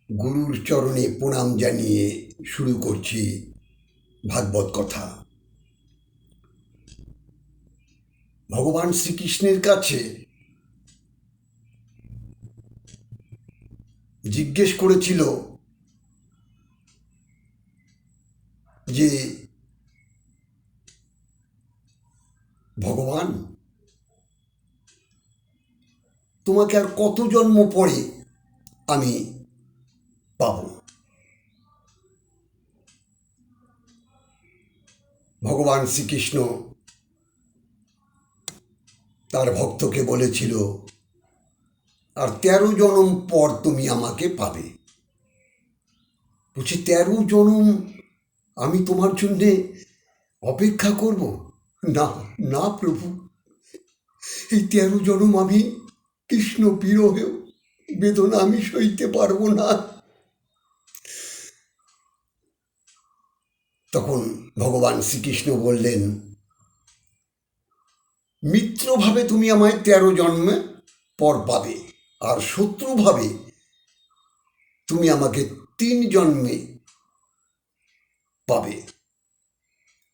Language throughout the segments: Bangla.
গুরুর চরণে প্রণাম জানিয়ে শুরু করছি ভাগবত কথা। ভগবান শ্রীকৃষ্ণের কাছে জিজ্ঞেস করেছিল যে ভগবান, তোমাকে আর কত জন্ম পরে আমি পাব? ভগবান শ্রীকৃষ্ণ তার ভক্তকে বলেছিল, আর 13 জনম পর তুমি আমাকে পাবে। বলছি 13 জনম আমি তোমার জন্যে অপেক্ষা করব? না না প্রভু, এই 13 জনম আমি কৃষ্ণ বিরহেও বেদনা আমি সইতে পারবো না। তখন ভগবান শ্রীকৃষ্ণ বললেন, মিত্রভাবে তুমি আমায় 13 জন্মে পর পাবে, আর শত্রুভাবে তুমি আমাকে 3 জন্মে পাবে।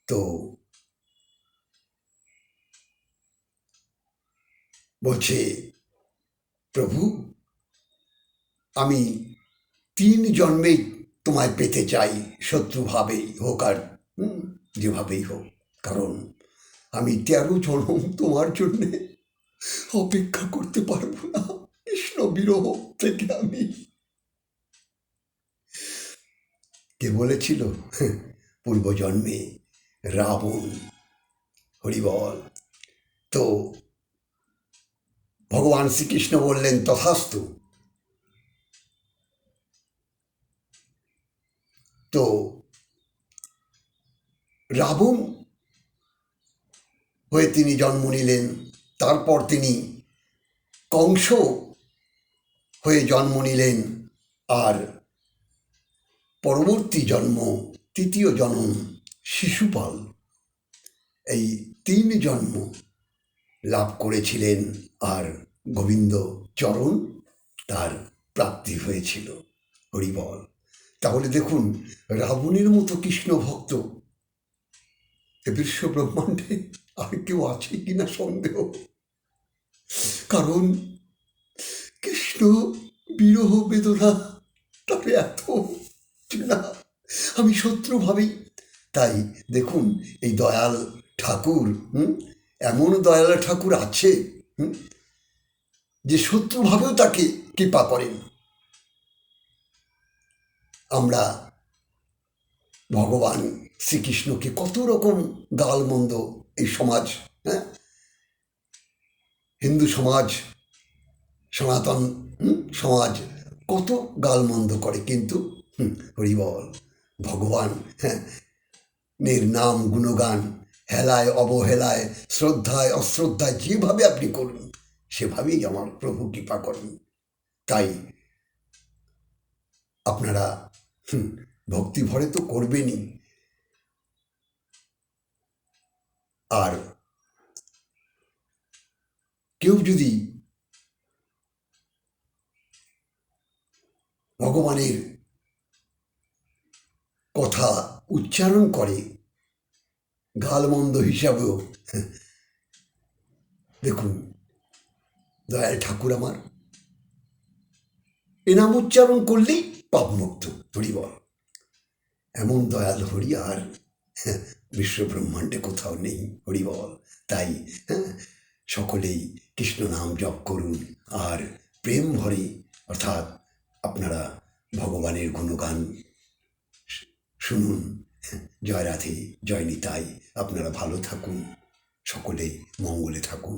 তো বলছে, প্রভু আমি 3 জন্মেই তোমায় পেতে চাই, শত্রুভাবেই হোক আর যেভাবেই হোক, কারণ আমি 13 জন্ম তোমার জন্যে অপেক্ষা করতে পারবো না। কৃষ্ণ বিরহ থেকে আমি। কে বলেছিল? পূর্বজন্মে রাবণ। হরিবল। তো ভগবান শ্রীকৃষ্ণ বললেন, তথাস্তু। তো রাবণ হয়ে তিনি জন্ম নিলেন, তারপর তিনি কংস হয়ে জন্ম নিলেন, আর পরবর্তী জন্ম, তৃতীয় জন্ম শিশুপাল। এই 3 জন্ম লাভ করেছিলেন, আর গোবিন্দ চরণ তার প্রাপ্তি হয়েছিল। হরিবল। তাহলে দেখুন, রাবণের মতো কৃষ্ণ ভক্ত বিশ্ব ব্রহ্মাণ্ডে আর কেউ আছে কিনা সন্দেহ। কারণ কৃষ্ণ বিরহ বেদনা তার এত না, আমি শত্রু ভাবি। তাই দেখুন, এই দয়াল ঠাকুর, এমন দয়াল ঠাকুর আছে যে শত্রুভাবেও তাকে কৃপা করেন। আমরা ভগবান শ্রীকৃষ্ণকে কত রকম গালমন্দ এই সমাজ, হিন্দু সমাজ, সনাতন সমাজ কত গালমন্দ করে, কিন্তু হরিবল, ভগবান এর নাম গুণগান হেলায় অবহেলায়, শ্রদ্ধায় অশ্রদ্ধায়, যেভাবে আপনি করুন সেভাবেই আমার প্রভু কৃপা করেন। তাই আপনারা ভক্তি ভরে তো করবেনই, আর কেউ যদি ভগবানের কথা উচ্চারণ করে গালমন্দ হিসাবেও, দেখুন দয়াল ঠাকুর আমার এ নাম উচ্চারণ করলেই পাপমুক্ত। হরিবল। এমন দয়াল হরি আর বিশ্ব ব্রহ্মাণ্ডে কোথাও নেই। হরিবল। তাই সকলেই কৃষ্ণ নাম জপ করুন, আর প্রেম ভরে, অর্থাৎ আপনারা ভগবানের গুণগান শুনুন। জয় রাধে, জয় নিতাই। আপনারা ভালো থাকুন, সকলে মঙ্গলে থাকুন।